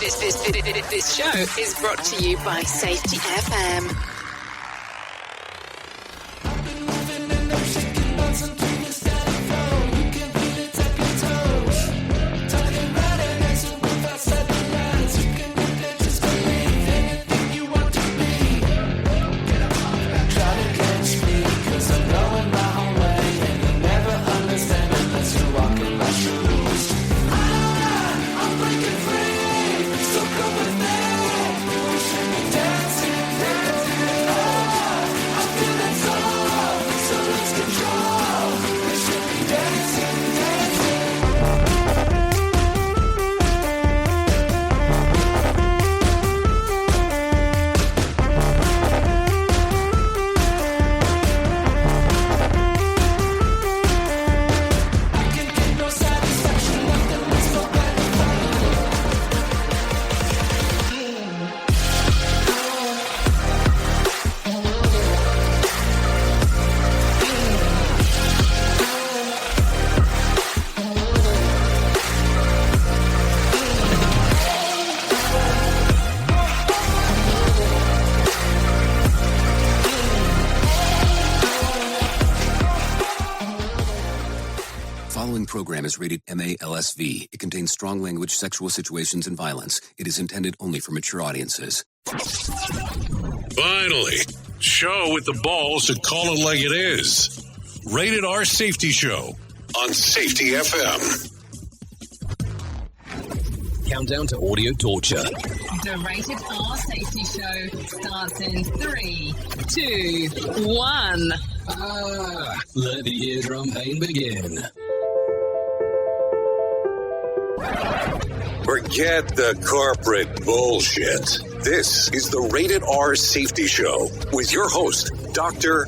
This show is brought to you by Safety FM. Program is rated MALSV. It contains strong language, sexual situations, and violence. It is intended only for mature audiences. Finally, show with the balls to call it like it is. Rated R Safety Show on Safety FM. Countdown to audio torture. The Rated R Safety Show starts in 3, 2, 1. Let the eardrum pain begin. Forget the corporate bullshit. This is the Rated R Safety Show with your host, Dr.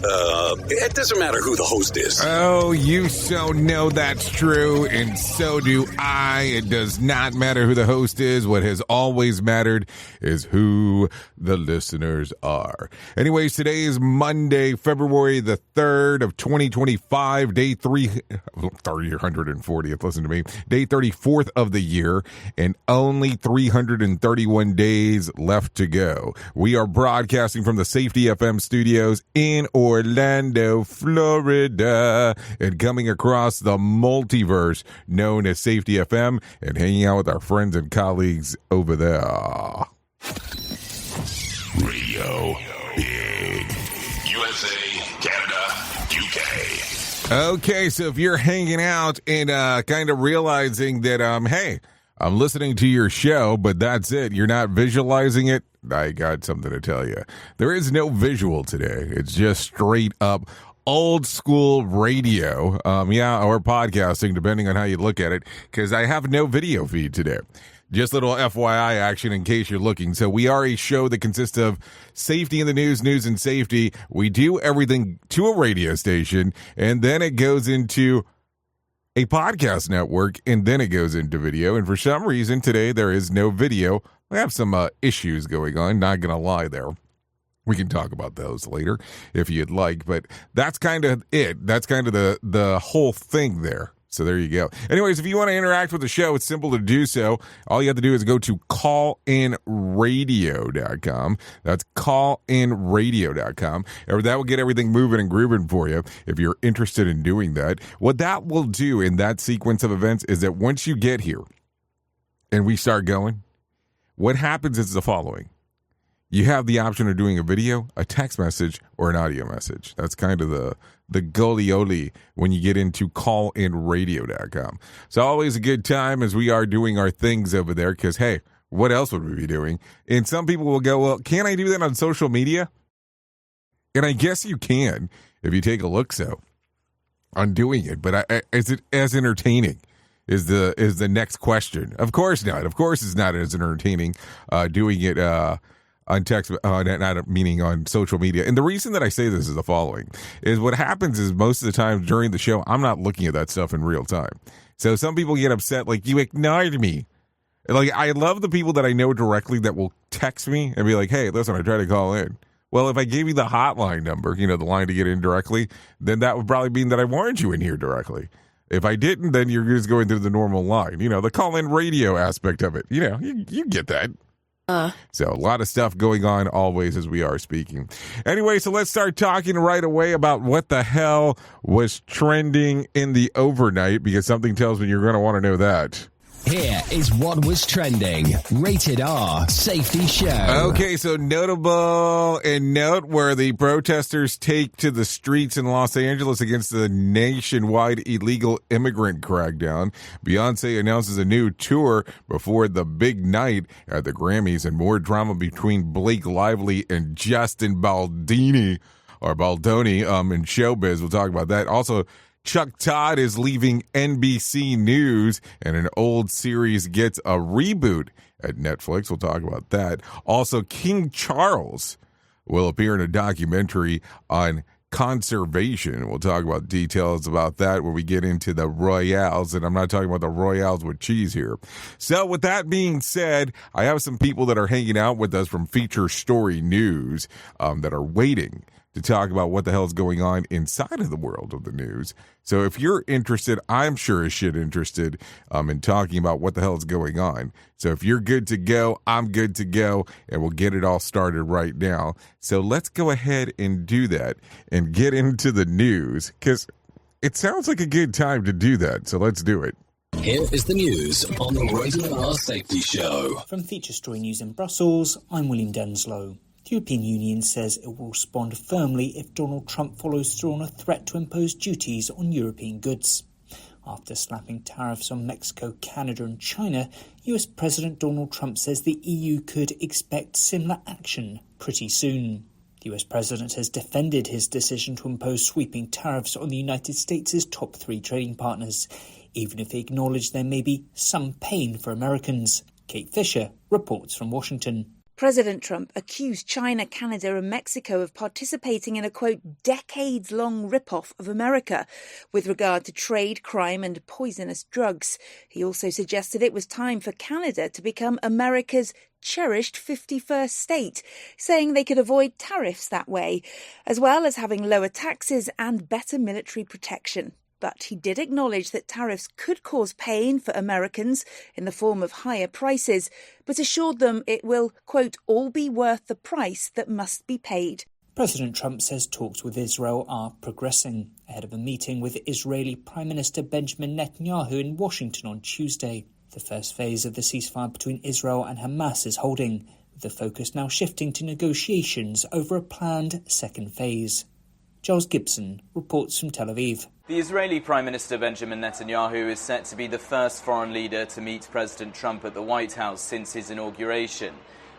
It doesn't matter who the host is. Oh, you so know that's true, and so do I. It does not matter who the host is. What has always mattered is who the listeners are. Anyways, today is Monday, February the 3rd of 2025, day 340th, listen to me, day 34th of the year, and only 331 days left to go. We are broadcasting from the Safety FM studios in Orlando, Florida, and coming across the multiverse known as Safety FM and hanging out with our friends and colleagues over there. Radio Big. USA, Canada, UK. Okay, so if you're hanging out and kind of realizing that, hey, I'm listening to your show, but that's it. You're not visualizing it. I got something to tell you. There is no visual today. It's just straight up old school radio, or podcasting, depending on how you look at it, because I have no video feed today. Just little FYI action in case you're looking. So we are a show that consists of safety in the news and safety. We do everything to a radio station, and then it goes into a podcast network, and then it goes into video. And for some reason, today there is no video. We have some issues going on, not going to lie there. We can talk about those later if you'd like, but that's kind of it. That's kind of the whole thing there. So there you go. Anyways, if you want to interact with the show, it's simple to do so. All you have to do is go to callinradio.com. That's callinradio.com. That will get everything moving and grooving for you if you're interested in doing that. What that will do in that sequence of events is that once you get here and we start going, what happens is the following. You have the option of doing a video, a text message, or an audio message. That's kind of the golioli when you get into callinradio.com. So always a good time as we are doing our things over there because, hey, what else would we be doing? And some people will go, well, can't I do that on social media? And I guess you can if you take a look on doing it. But is it as entertaining? Is the next question. Of course not. Of course it's not as entertaining doing it on text, not meaning on social media. And the reason that I say this is the following, is what happens is most of the time during the show, I'm not looking at that stuff in real time. So some people get upset, like, you ignored me. Like, I love the people that I know directly that will text me and be like, hey, listen, I tried to call in. Well, if I gave you the hotline number, the line to get in directly, then that would probably mean that I warned you in here directly. If I didn't, then you're just going through the normal line. The call-in radio aspect of it. You get that. So a lot of stuff going on always as we are speaking. Anyway, so let's start talking right away about what the hell was trending in the overnight, because something tells me you're going to want to know that. Here is what was trending. Rated R Safety Show. Okay, so notable and noteworthy protesters take to the streets in Los Angeles against the nationwide illegal immigrant crackdown. Beyonce announces a new tour before the big night at the Grammys, and more drama between Blake Lively and Justin Baldoni in showbiz. We'll talk about that. Also, Chuck Todd is leaving NBC News, and an old series gets a reboot at Netflix. We'll talk about that. Also, King Charles will appear in a documentary on conservation. We'll talk about details about that when we get into the Royales, and I'm not talking about the Royales with cheese here. So with that being said, I have some people that are hanging out with us from Feature Story News that are waiting to talk about what the hell is going on inside of the world of the news. So if you're interested, I'm sure as shit interested in talking about what the hell is going on. So if you're good to go, I'm good to go, and we'll get it all started right now. So let's go ahead and do that and get into the news, because it sounds like a good time to do that. So let's do it. Here is the news on the Rated R Safety Show. From Feature Story News in Brussels, I'm William Denslow. The European Union says it will respond firmly if Donald Trump follows through on a threat to impose duties on European goods. After slapping tariffs on Mexico, Canada and China, US President Donald Trump says the EU could expect similar action pretty soon. The US President has defended his decision to impose sweeping tariffs on the United States' top 3 trading partners, even if he acknowledged there may be some pain for Americans. Kate Fisher reports from Washington. President Trump accused China, Canada and Mexico of participating in a, quote, decades-long rip-off of America with regard to trade, crime and poisonous drugs. He also suggested it was time for Canada to become America's cherished 51st state, saying they could avoid tariffs that way, as well as having lower taxes and better military protection. But he did acknowledge that tariffs could cause pain for Americans in the form of higher prices, but assured them it will, quote, all be worth the price that must be paid. President Trump says talks with Israel are progressing ahead of a meeting with Israeli Prime Minister Benjamin Netanyahu in Washington on Tuesday. The first phase of the ceasefire between Israel and Hamas is holding, with the focus now shifting to negotiations over a planned second phase. Giles Gibson reports from Tel Aviv. The Israeli Prime Minister Benjamin Netanyahu is set to be the first foreign leader to meet President Trump at the White House since his inauguration.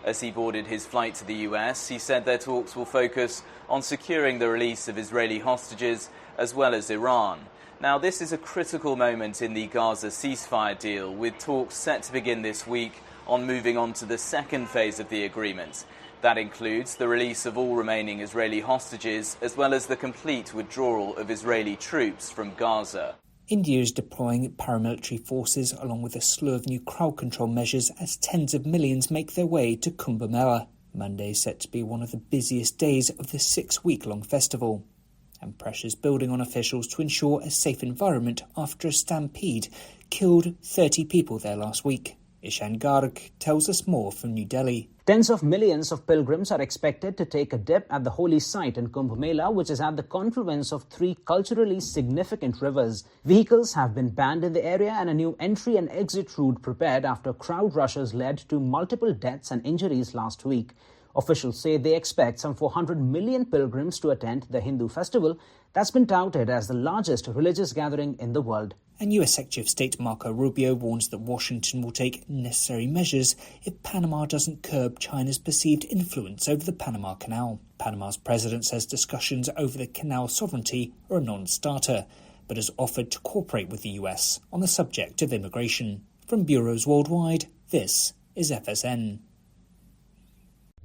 As he boarded his flight to the US, he said their talks will focus on securing the release of Israeli hostages as well as Iran. Now, this is a critical moment in the Gaza ceasefire deal, with talks set to begin this week on moving on to the second phase of the agreement. That includes the release of all remaining Israeli hostages, as well as the complete withdrawal of Israeli troops from Gaza. India is deploying paramilitary forces along with a slew of new crowd control measures as tens of millions make their way to Kumbh Mela. Monday is set to be one of the busiest days of the 6-week-long festival. And pressures building on officials to ensure a safe environment after a stampede killed 30 people there last week. Ishan Garg tells us more from New Delhi. Tens of millions of pilgrims are expected to take a dip at the holy site in Kumbh Mela, which is at the confluence of 3 culturally significant rivers. Vehicles have been banned in the area and a new entry and exit route prepared after crowd rushes led to multiple deaths and injuries last week. Officials say they expect some 400 million pilgrims to attend the Hindu festival that's been touted as the largest religious gathering in the world. And US Secretary of State Marco Rubio warns that Washington will take necessary measures if Panama doesn't curb China's perceived influence over the Panama Canal. Panama's president says discussions over the canal sovereignty are a non-starter, but has offered to cooperate with the US on the subject of immigration. From bureaus worldwide, this is FSN.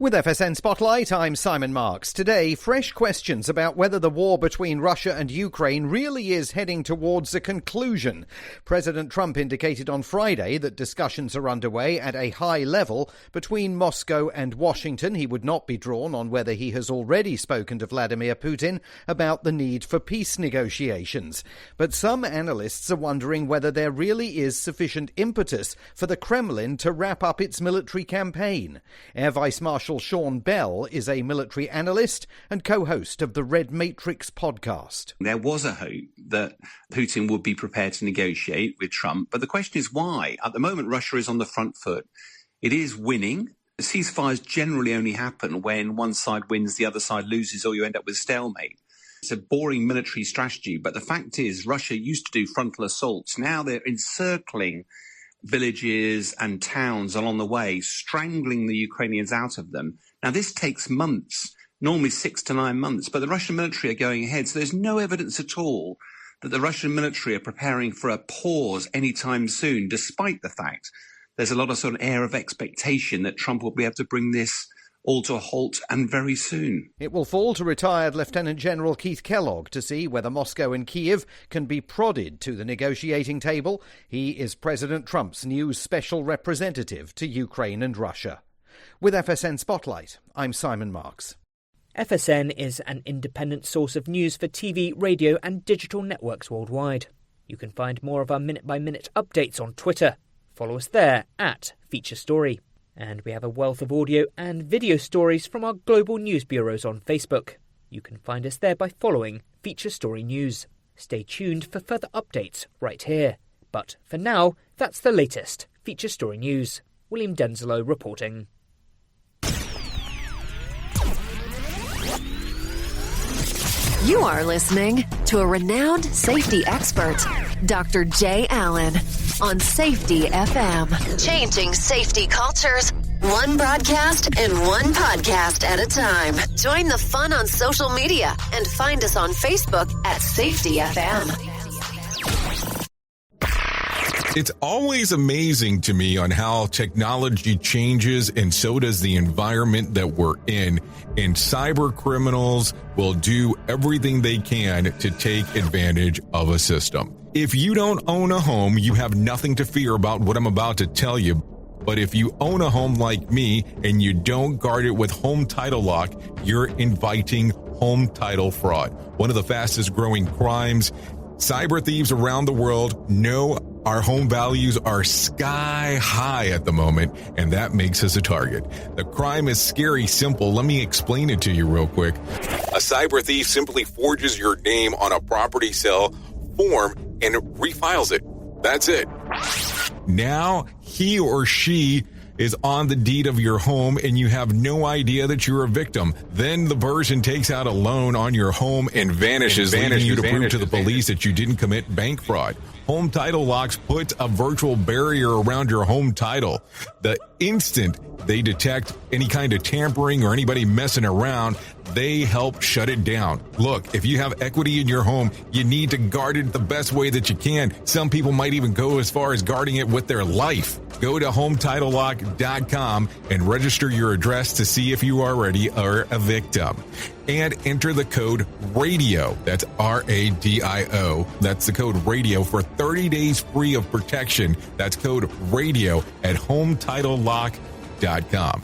With FSN Spotlight, I'm Simon Marks. Today, fresh questions about whether the war between Russia and Ukraine really is heading towards a conclusion. President Trump indicated on Friday that discussions are underway at a high level between Moscow and Washington. He would not be drawn on whether he has already spoken to Vladimir Putin about the need for peace negotiations. But some analysts are wondering whether there really is sufficient impetus for the Kremlin to wrap up its military campaign. Air Vice Marshal Sean Bell is a military analyst and co-host of the Red Matrix podcast. There was a hope that Putin would be prepared to negotiate with Trump, but the question is why? At the moment, Russia is on the front foot. It is winning. Ceasefires generally only happen when one side wins, the other side loses, or you end up with stalemate. It's a boring military strategy, but the fact is Russia used to do frontal assaults. Now they're encircling villages and towns along the way, strangling the Ukrainians out of them. Now, this takes months, normally 6 to 9 months, but the Russian military are going ahead. So there's no evidence at all that the Russian military are preparing for a pause anytime soon, despite the fact there's a lot of sort of air of expectation that Trump will be able to bring this all to a halt, and very soon. It will fall to retired Lieutenant General Keith Kellogg to see whether Moscow and Kiev can be prodded to the negotiating table. He is President Trump's new special representative to Ukraine and Russia. With FSN Spotlight, I'm Simon Marks. FSN is an independent source of news for TV, radio and digital networks worldwide. You can find more of our minute-by-minute updates on Twitter. Follow us there at Feature Story. And we have a wealth of audio and video stories from our global news bureaus on Facebook. You can find us there by following Feature Story News. Stay tuned for further updates right here. But for now, that's the latest Feature Story News. William Denslow reporting. You are listening to a renowned safety expert, Dr. Jay Allen, on Safety FM. Changing safety cultures, one broadcast and one podcast at a time. Join the fun on social media and find us on Facebook at Safety FM. It's always amazing to me on how technology changes, and so does the environment that we're in. And cyber criminals will do everything they can to take advantage of a system. If you don't own a home, you have nothing to fear about what I'm about to tell you. But if you own a home like me and you don't guard it with Home Title Lock, you're inviting home title fraud. One of the fastest growing crimes. Cyber thieves around the world know our home values are sky high at the moment, and that makes us a target. The crime is scary simple. Let me explain it to you real quick. A cyber thief simply forges your name on a property sale form and refiles it. That's it. Now he or she is on the deed of your home and you have no idea that you're a victim. Then the person takes out a loan on your home and vanishes, leaving you to prove to the police that you didn't commit bank fraud. Home Title Locks puts a virtual barrier around your home title. The instant they detect any kind of tampering or anybody messing around, they help shut it down. Look, if you have equity in your home, you need to guard it the best way that you can. Some people might even go as far as guarding it with their life. Go to HometitleLock.com and register your address to see if you already are a victim. And enter the code RADIO. That's RADIO. That's the code RADIO for 30 days free of protection. That's code RADIO at HometitleLock.com.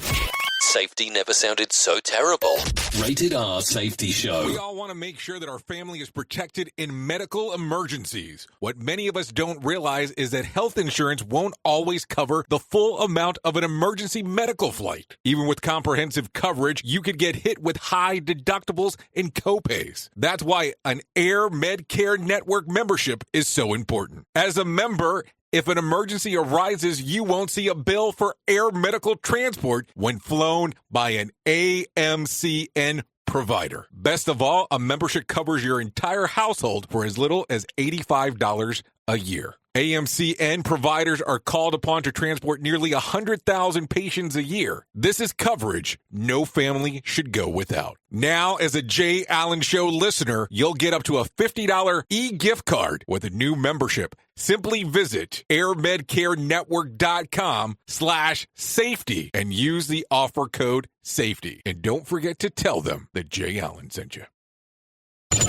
Safety never sounded so terrible. Rated R Safety Show. We all want to make sure that our family is protected in medical emergencies. What many of us don't realize is that health insurance won't always cover the full amount of an emergency medical flight. Even with comprehensive coverage, you could get hit with high deductibles and copays. That's why an Air Medcare Network membership is so important. As a member, if an emergency arises, you won't see a bill for air medical transport when flown by an AMCN provider. Best of all, a membership covers your entire household for as little as $85 a year. AMCN providers are called upon to transport nearly 100,000 patients a year. This is coverage no family should go without. Now, as a Jay Allen Show listener, you'll get up to a $50 e-gift card with a new membership. Simply visit airmedcarenetwork.com/safety and use the offer code SAFETY. And don't forget to tell them that Jay Allen sent you.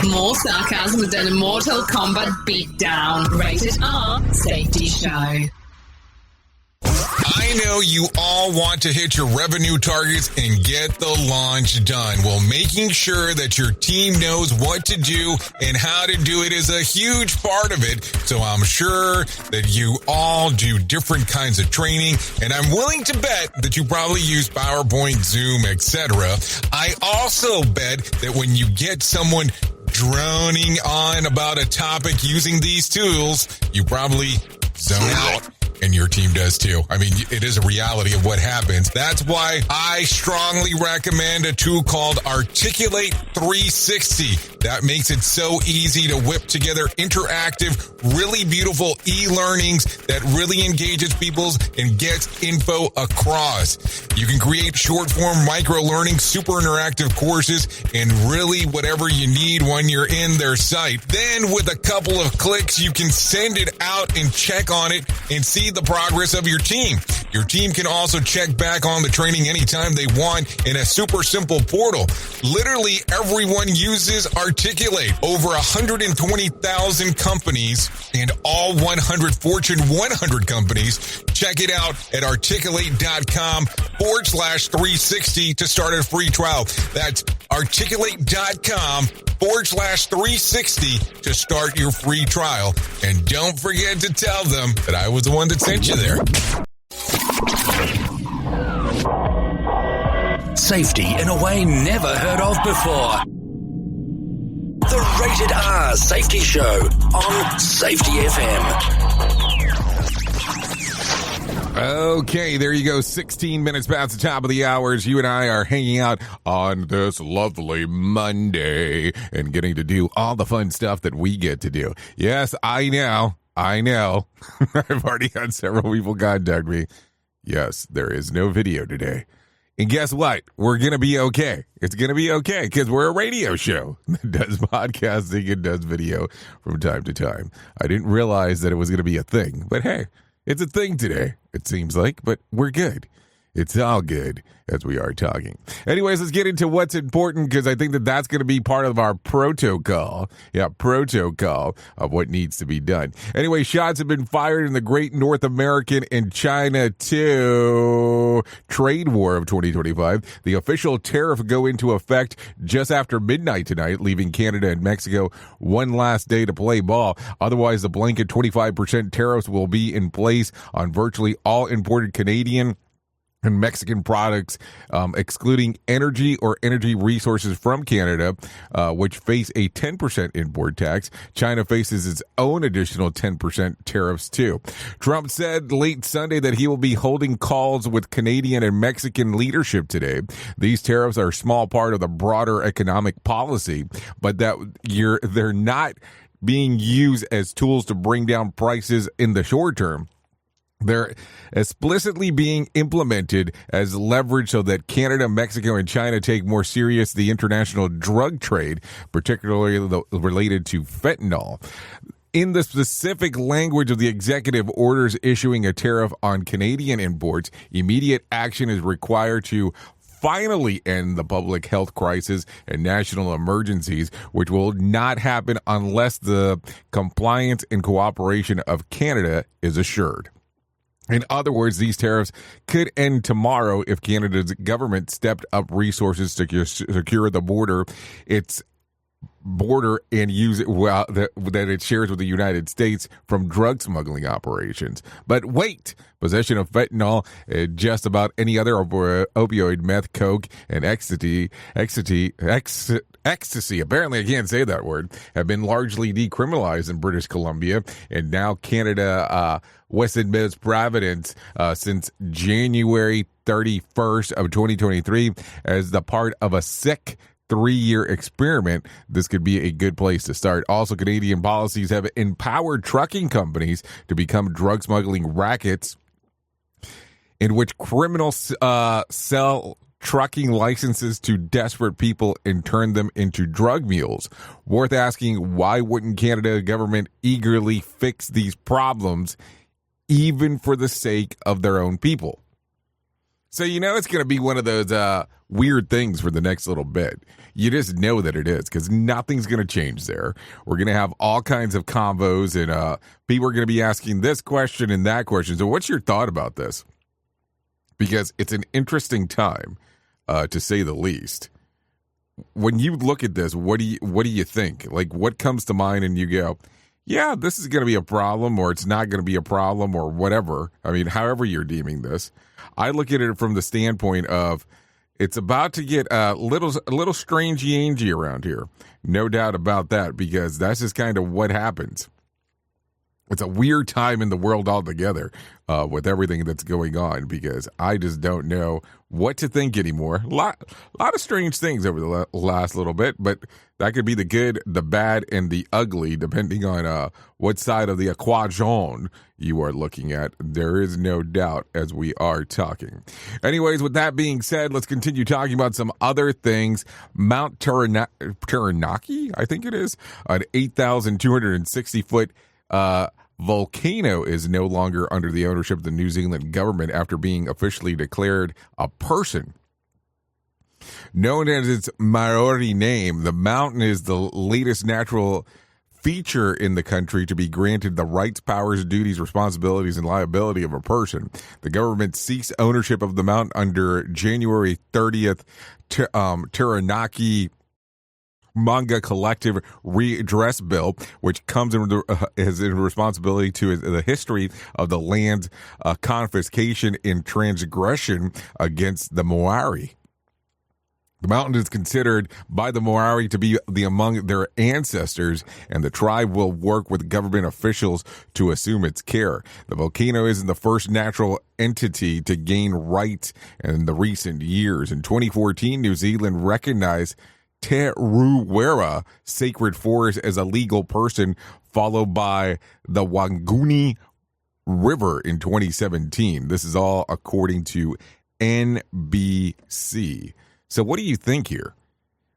More sarcasm than a Mortal Kombat beatdown. Rated R Safety Show. I know you all want to hit your revenue targets and get the launch done. Well, making sure that your team knows what to do and how to do it is a huge part of it. So I'm sure that you all do different kinds of training, and I'm willing to bet that you probably use PowerPoint, Zoom, etc. I also bet that when you get someone droning on about a topic using these tools, you probably zone out. And your team does too. I mean, it is a reality of what happens. That's why I strongly recommend a tool called Articulate 360. That makes it so easy to whip together interactive, really beautiful e-learnings that really engages people and gets info across. You can create short-form micro-learning, super interactive courses, and really whatever you need when you're in their site. Then with a couple of clicks, you can send it out and check on it and see the progress of your team. Your team can also check back on the training anytime they want in a super simple portal. Literally everyone uses Articulate. Over 120,000 companies and all 100 Fortune 100 companies. Check it out at articulate.com/360 to start a free trial. That's articulate.com/360 to start your free trial. And don't forget to tell them that I was the one that sent you there. Safety in a way never heard of before. The Rated R Safety Show on Safety FM. Okay, there you go. 16 minutes past the top of the hours. You and I are hanging out on this lovely Monday and getting to do all the fun stuff that we get to do. Yes, I know. I've already had several people contact me. Yes, there is no video today. And guess what? We're going to be okay. It's going to be okay because we're a radio show that does podcasting and does video from time to time. I didn't realize that it was going to be a thing, but hey, it's a thing today, it seems like, but we're good. It's all good as we are talking. Anyways, let's get into what's important because I think that that's going to be part of our protocol. Yeah, protocol of what needs to be done. Anyway, shots have been fired in the great North American and China 2 trade war of 2025. The official tariff go into effect just after midnight tonight, leaving Canada and Mexico one last day to play ball. Otherwise, the blanket 25% tariffs will be in place on virtually all imported Canadian and Mexican products, excluding energy or energy resources from Canada, which face a 10% import tax. China faces its own additional 10% tariffs too. Trump said late Sunday that he will be holding calls with Canadian and Mexican leadership today. These tariffs are a small part of the broader economic policy, but that they're not being used as tools to bring down prices in the short term. They're explicitly being implemented as leverage so that Canada, Mexico, and China take more serious the international drug trade, particularly related to fentanyl. In the specific language of the executive orders issuing a tariff on Canadian imports, immediate action is required to finally end the public health crisis and national emergencies, which will not happen unless the compliance and cooperation of Canada is assured. In other words, these tariffs could end tomorrow if Canada's government stepped up resources to secure the border, and use it that it shares with the United States from drug smuggling operations. But wait, possession of fentanyl, just about any other opioid, meth, coke, and ecstasy, apparently I can't say that word, have been largely decriminalized in British Columbia, and now Canada, Western Mass Providence, since January 31st of 2023 as the part of a sick 3-year experiment. This could be a good place to start. Also, Canadian policies have empowered trucking companies to become drug smuggling rackets in which criminals sell trucking licenses to desperate people and turn them into drug mules. Worth asking, why wouldn't Canada government eagerly fix these problems, even for the sake of their own people? So it's going to be one of those weird things for the next little bit. You just know that it is, because nothing's going to change there. We're going to have all kinds of combos, and people are going to be asking this question and that question. So what's your thought about this? Because it's an interesting time, to say the least. When you look at this, what do you think? Like, what comes to mind and you go, yeah, this is going to be a problem, or it's not going to be a problem, or whatever. I mean, however you're deeming this. I look at it from the standpoint of it's about to get a little strangey-angey around here. No doubt about that, because that's just kind of what happens. It's a weird time in the world altogether with everything that's going on, because I just don't know what to think anymore. A lot of strange things over the last little bit, but that could be the good, the bad, and the ugly, depending on what side of the equation you are looking at. There is no doubt as we are talking. Anyways, with that being said, let's continue talking about some other things. Mount Taranaki, I think it is, an 8,260-foot volcano is no longer under the ownership of the New Zealand government after being officially declared a person. Known as its Maori name, the mountain is the latest natural feature in the country to be granted the rights, powers, duties, responsibilities, and liability of a person. The government ceased ownership of the mountain under January 30th Taranaki Manga Collective Redress Bill, which comes as a responsibility to the history of the land confiscation and transgression against the Maori. The mountain is considered by the Maori to be among their ancestors, and the tribe will work with government officials to assume its care. The volcano isn't the first natural entity to gain rights in the recent years. In 2014, New Zealand recognized Te Ruwera Sacred Forest as a legal person, followed by the Wanguni River in 2017. This is all according to NBC. So what do you think here?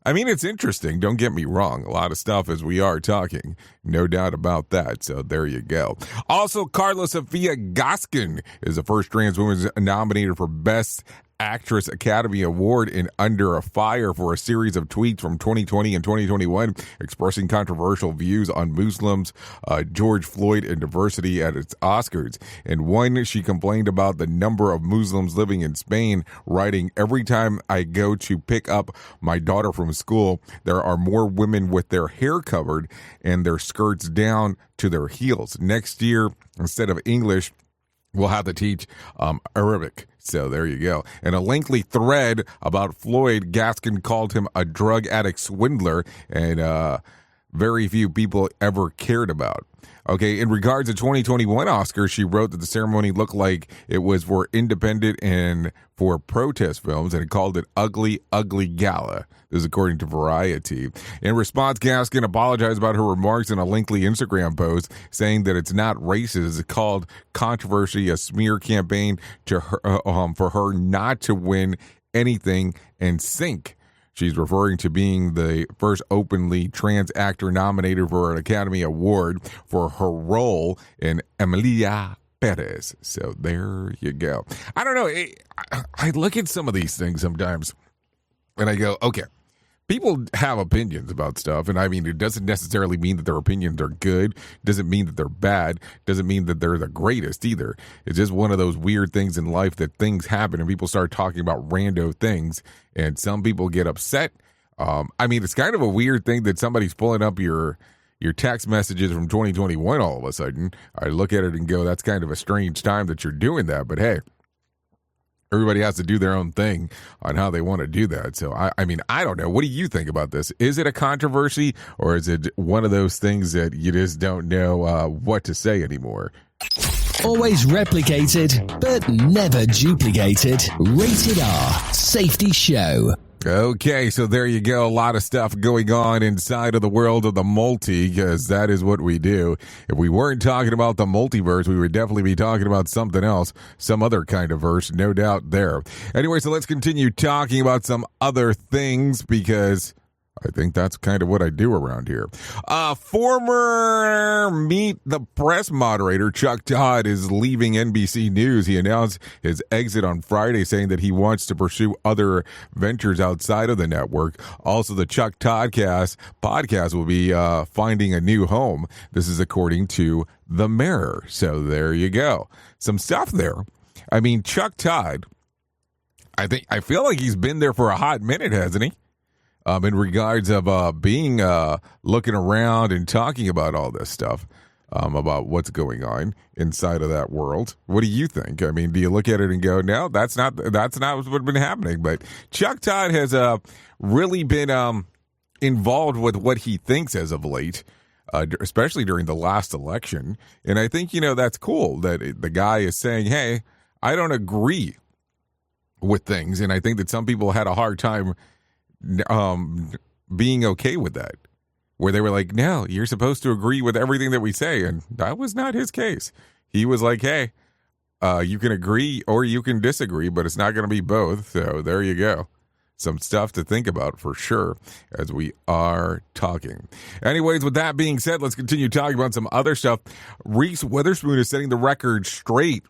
I mean, it's interesting. Don't get me wrong. A lot of stuff as we are talking. No doubt about that. So there you go. Also, Carla Sofia Gaskin is the first trans woman nominated for Best Actress Academy Award in Under a Fire for a series of tweets from 2020 and 2021 expressing controversial views on Muslims, George Floyd, and diversity at its Oscars. In one, she complained about the number of Muslims living in Spain, writing, "Every time I go to pick up my daughter from school, there are more women with their hair covered and their skirts down to their heels. Next year, instead of English, we'll have to teach Arabic." So there you go. In a lengthy thread about Floyd, Gaskin called him a drug addict swindler, and very few people ever cared about. Okay, in regards to 2021 Oscars, she wrote that the ceremony looked like it was for independent and for protest films, and it called it Ugly, Ugly Gala. This is according to Variety. In response, Gaskin apologized about her remarks in a lengthy Instagram post, saying that it's not racist. It's called controversy, a smear campaign to her, for her not to win anything and sink. She's referring to being the first openly trans actor nominated for an Academy Award for her role in Emilia Perez. So there you go. I don't know. I look at some of these things sometimes and I go, okay, people have opinions about stuff. And I mean, it doesn't necessarily mean that their opinions are good. It doesn't mean that they're bad. It doesn't mean that they're the greatest either. It's just one of those weird things in life that things happen and people start talking about rando things. And some people get upset. I mean, it's kind of a weird thing that somebody's pulling up your text messages from 2021 all of a sudden. I look at it and go, that's kind of a strange time that you're doing that. But hey, everybody has to do their own thing on how they want to do that. So, I mean, I don't know. What do you think about this? Is it a controversy, or is it one of those things that you just don't know what to say anymore? Always replicated, but never duplicated. Rated R Safety Show. Okay, so there you go. A lot of stuff going on inside of the world of the multi, because that is what we do. If we weren't talking about the multiverse, we would definitely be talking about something else, some other kind of verse, no doubt there. Anyway, so let's continue talking about some other things, because I think that's kind of what I do around here. Former Meet the Press moderator Chuck Todd is leaving NBC News. He announced his exit on Friday, saying that he wants to pursue other ventures outside of the network. Also, the Chuck Toddcast podcast will be finding a new home. This is according to The Mirror. So there you go. Some stuff there. I mean, Chuck Todd, I feel like he's been there for a hot minute, hasn't he? In regards of being looking around and talking about all this stuff, about what's going on inside of that world. What do you think? I mean, do you look at it and go, no, that's not what's been happening? But Chuck Todd has really been involved with what he thinks as of late, especially during the last election. And I think, that's cool that the guy is saying, hey, I don't agree with things. And I think that some people had a hard time being okay with that, where they were like, no, you're supposed to agree with everything that we say. And that was not his case. He was like, hey, you can agree or you can disagree, but it's not going to be both. So there you go. Some stuff to think about for sure as we are talking. Anyways, with that being said, let's continue talking about some other stuff. Reese Witherspoon is setting the record straight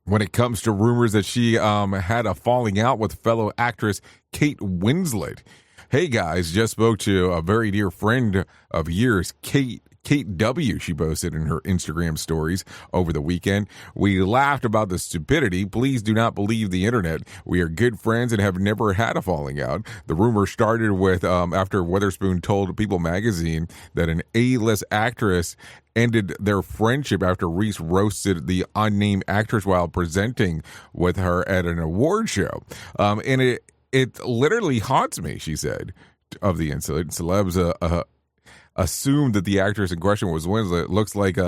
when it comes to rumors that she had a falling out with fellow actress Kate Winslet. Hey guys, just spoke to a very dear friend of yours, Kate W. She posted in her Instagram stories over the weekend. We laughed about the stupidity. Please do not believe the internet. We are good friends and have never had a falling out. The rumor started with after Witherspoon told People magazine that an A-list actress ended their friendship after Reese roasted the unnamed actress while presenting with her at an award show. And it literally haunts me, she said, of the incident. Celebs assumed that the actress in question was Winslet. It looks like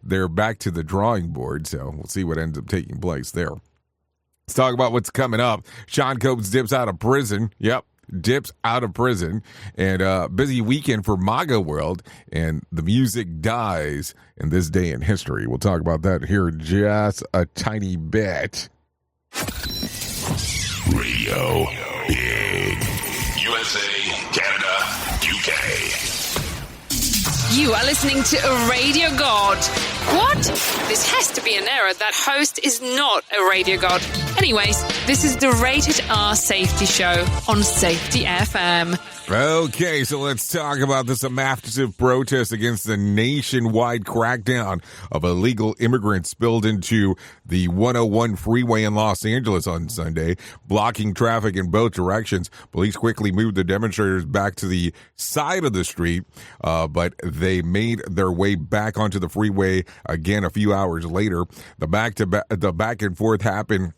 they're back to the drawing board, so we'll see what ends up taking place there. Let's talk about what's coming up. Sean Coates dips out of prison. Yep. Dips out of prison, and busy weekend for MAGA world, and the music dies in this day in history. We'll talk about that here in just a tiny bit. Radio Big. USA, Canada, UK. You are listening to a radio god. What? This has to be an error. That host is not a radio god. Anyways, this is the Rated R Safety Show on Safety FM. Okay, so let's talk about this massive protest against the nationwide crackdown of illegal immigrants spilled into the 101 freeway in Los Angeles on Sunday, blocking traffic in both directions. Police quickly moved the demonstrators back to the side of the street, but they made their way back onto the freeway again a few hours later. The back and forth happened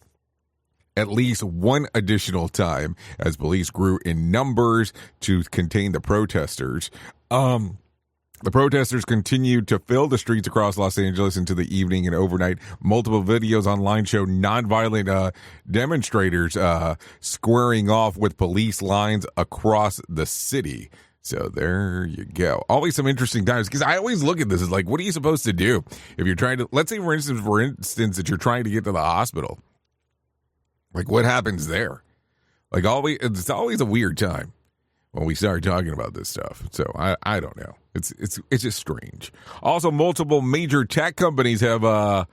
at least one additional time as police grew in numbers to contain the protesters. The protesters continued to fill the streets across Los Angeles into the evening and overnight. Multiple videos online show nonviolent demonstrators squaring off with police lines across the city. So there you go. Always some interesting times, because I always look at this as like, what are you supposed to do if you're trying to, let's say for instance that you're trying to get to the hospital? Like, what happens there? Like, it's always a weird time when we start talking about this stuff. So I don't know. It's just strange. Also, multiple major tech companies have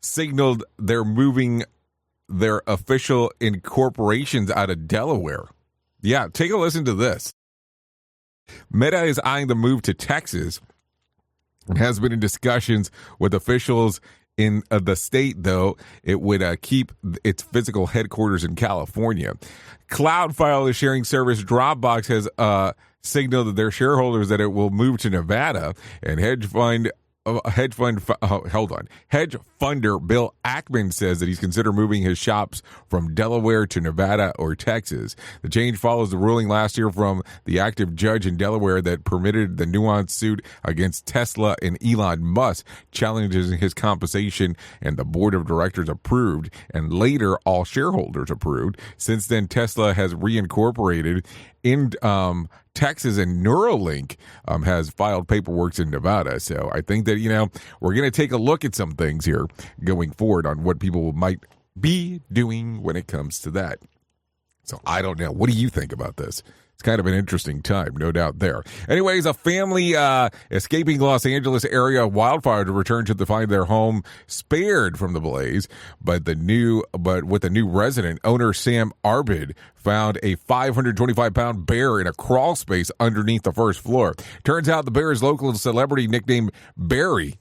signaled they're moving their official incorporations out of Delaware. Yeah, take a listen to this. Meta is eyeing the move to Texas and has been in discussions with officials in the state, though it would keep its physical headquarters in California. Cloud file sharing service Dropbox has signaled to their shareholders that it will move to Nevada, and hedge fund hedge funder Bill Ackman says that he's considered moving his shops from Delaware to Nevada or Texas. The change follows the ruling last year from the active judge in Delaware that permitted the nuanced suit against Tesla and Elon Musk, challenging his compensation, and the board of directors approved, and later all shareholders approved. Since then, Tesla has reincorporated in Texas, and Neuralink has filed paperwork in Nevada. So I think that, we're going to take a look at some things here going forward on what people might be doing when it comes to that. So I don't know. What do you think about this? It's kind of an interesting time, no doubt there. Anyways, a family escaping Los Angeles area wildfire to return to find their home spared from the blaze, but with the new resident, owner Sam Arbid found a 525-pound bear in a crawl space underneath the first floor. Turns out the bear is local celebrity nicknamed Barry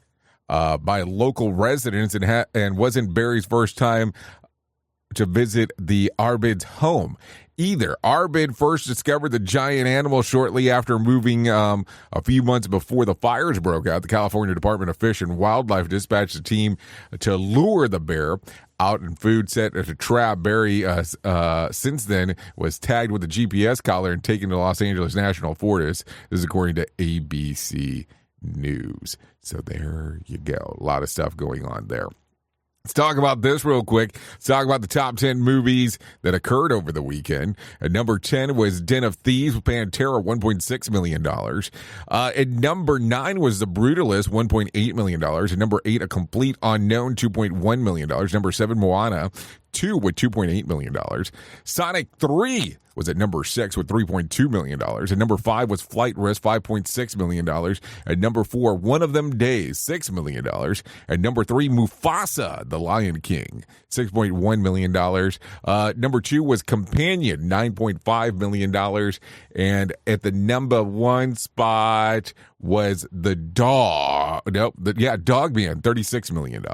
by local residents and wasn't Barry's first time to visit the Arbid's home either. Arbid first discovered the giant animal shortly after moving a few months before the fires broke out. The California Department of Fish and Wildlife dispatched a team to lure the bear out and food set to trap. Barry, since then, was tagged with a GPS collar and taken to Los Angeles National Forest. This is according to ABC News. So there you go. A lot of stuff going on there. Let's talk about this real quick. Let's talk about the top 10 movies that occurred over the weekend. At number 10 was Den of Thieves with Pantera, $1.6 million. At number 9 was The Brutalist, $1.8 million. At number 8, A Complete Unknown, $2.1 million. Number 7, Moana 2 with $2.8 million. Sonic 3 was at number 6 with $3.2 million. At number 5 was Flight Risk, $5.6 million. At number 4, One of Them Days, $6 million. At number 3, Mufasa, The Lion King, $6.1 million. Number 2 was Companion, $9.5 million. And at the number 1 spot was The Dog. Dog Man, $36 million.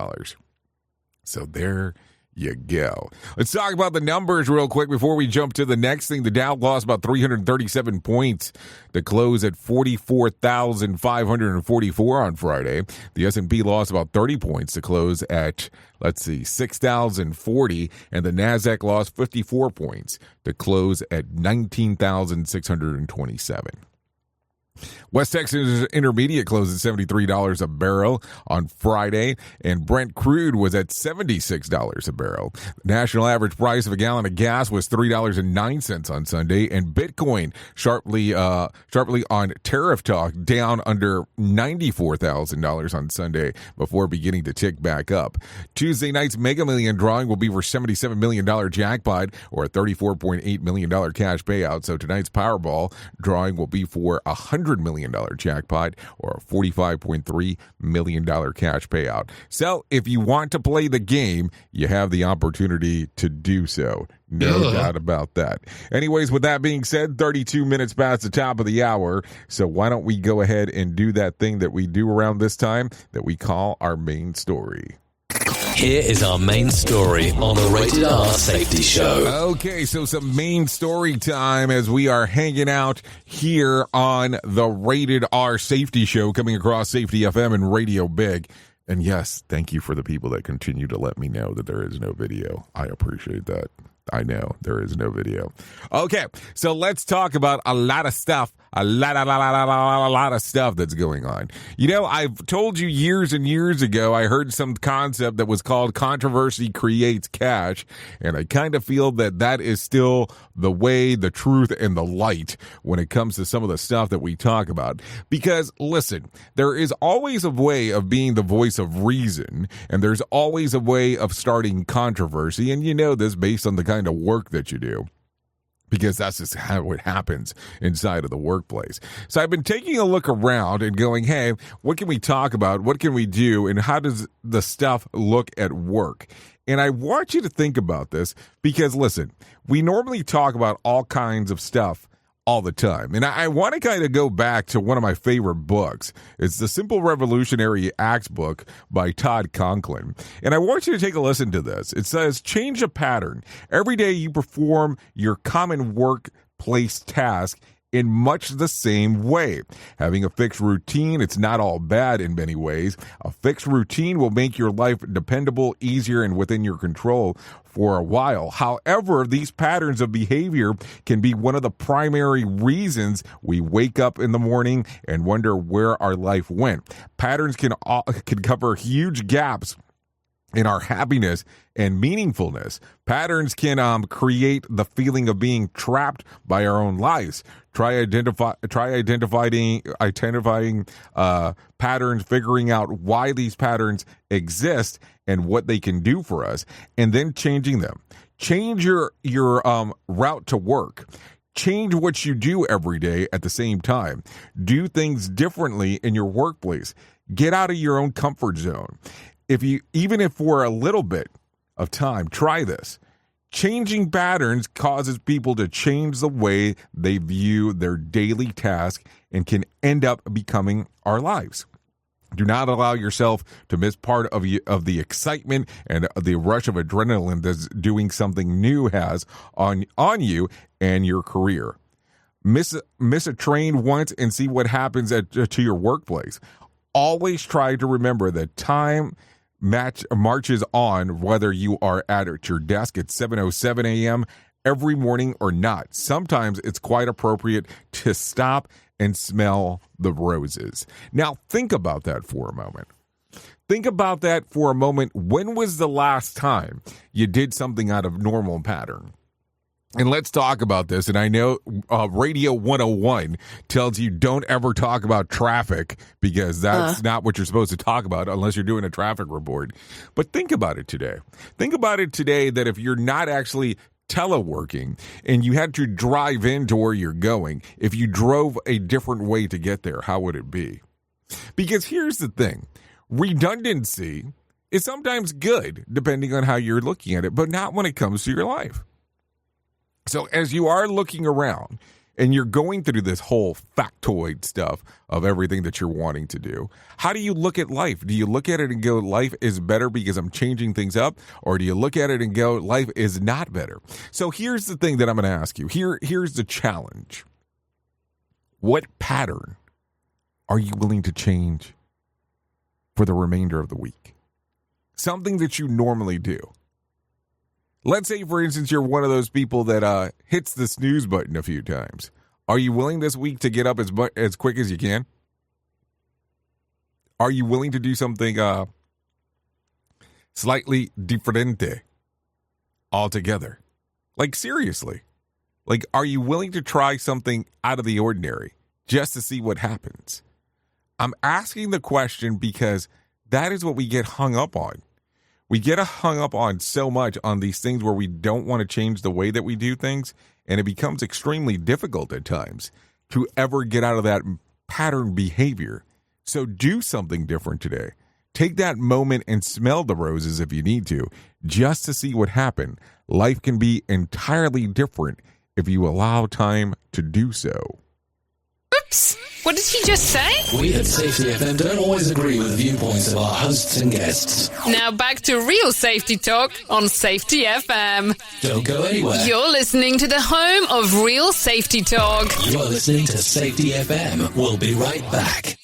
So there you go. Let's talk about the numbers real quick before we jump to the next thing. The Dow lost about 337 points to close at 44,544 on Friday. The S&P lost about 30 points to close at, 6,040. And the NASDAQ lost 54 points to close at 19,627. West Texas Intermediate closed at $73 a barrel on Friday, and Brent crude was at $76 a barrel. The national average price of a gallon of gas was $3.09 on Sunday, and Bitcoin sharply on tariff talk down under $94,000 on Sunday before beginning to tick back up. Tuesday night's Mega Million drawing will be for $77 million jackpot or a $34.8 million cash payout. So tonight's Powerball drawing will be for $100 million jackpot or a $45.3 million cash payout. So if you want to play the game, you have the opportunity to do so. No doubt about that. Anyways, with that being said, 32 minutes past the top of the hour. So why don't we go ahead and do that thing that we do around this time that we call our main story. Here is our main story on the Rated R Safety Show. Okay, so some main story time as we are hanging out here on the Rated R Safety Show, coming across Safety FM and Radio Big. And yes, thank you for the people that continue to let me know that there is no video. I appreciate that. I know there is no video. Okay, so let's talk about a lot of stuff. A lot of stuff that's going on. You know, I've told you years and years ago, I heard some concept that was called controversy creates cash. And I kind of feel that that is still the way, the truth, and the light when it comes to some of the stuff that we talk about. Because, listen, there is always a way of being the voice of reason, and there's always a way of starting controversy. And you know this based on the kind of work that you do, because that's just how it happens inside of the workplace. So I've been taking a look around and going, hey, what can we talk about? What can we do? And how does the stuff look at work? And I want you to think about this because, listen, we normally talk about all kinds of stuff all the time. And I want to kind of go back to one of my favorite books. It's the Simple Revolutionary Acts book by Todd Conklin. And I want you to take a listen to this. It says, change a pattern. Every day you perform your common workplace task in much the same way. Having a fixed routine, it's not all bad in many ways. A fixed routine will make your life dependable, easier, and within your control for a while. However, these patterns of behavior can be one of the primary reasons we wake up in the morning and wonder where our life went. Patterns can cover huge gaps in our happiness and meaningfulness. Patterns can create the feeling of being trapped by our own lives. Try identifying patterns, figuring out why these patterns exist and what they can do for us, and then changing them. Change your route to work. Change what you do every day at the same time. Do things differently in your workplace. Get out of your own comfort zone. Even if for a little bit of time, try this. Changing patterns causes people to change the way they view their daily task and can end up becoming our lives. Do not allow yourself to miss part of the excitement and the rush of adrenaline that doing something new has on you and your career. Miss a train once and see what happens to your workplace. Always try to remember that time marches on, whether you are at your desk at 7:07 a.m. every morning or not. Sometimes it's quite appropriate to stop and smell the roses. Now, think about that for a moment. When was the last time you did something out of normal pattern? And let's talk about this. And I know Radio 101 tells you don't ever talk about traffic because that's not what you're supposed to talk about unless you're doing a traffic report. But think about it today. Think about it today that if you're not actually teleworking and you had to drive into where you're going, if you drove a different way to get there, how would it be? Because here's the thing. Redundancy is sometimes good depending on how you're looking at it, but not when it comes to your life. So as you are looking around and you're going through this whole factoid stuff of everything that you're wanting to do, how do you look at life? Do you look at it and go, life is better because I'm changing things up? Or do you look at it and go, life is not better? So here's the thing that I'm going to ask you. Here's the challenge. What pattern are you willing to change for the remainder of the week? Something that you normally do. Let's say, for instance, you're one of those people that hits the snooze button a few times. Are you willing this week to get up as quick as you can? Are you willing to do something slightly diferente altogether? Like, seriously. Like, are you willing to try something out of the ordinary just to see what happens? I'm asking the question because that is what we get hung up on. We get hung up on so much on these things where we don't want to change the way that we do things, and it becomes extremely difficult at times to ever get out of that pattern behavior. So do something different today. Take that moment and smell the roses if you need to, just to see what happened. Life can be entirely different if you allow time to do so. Oops! What did he just say? We at Safety FM don't always agree with the viewpoints of our hosts and guests. Now back to real safety talk on Safety FM. Don't go anywhere. You're listening to the home of real safety talk. You're listening to Safety FM. We'll be right back.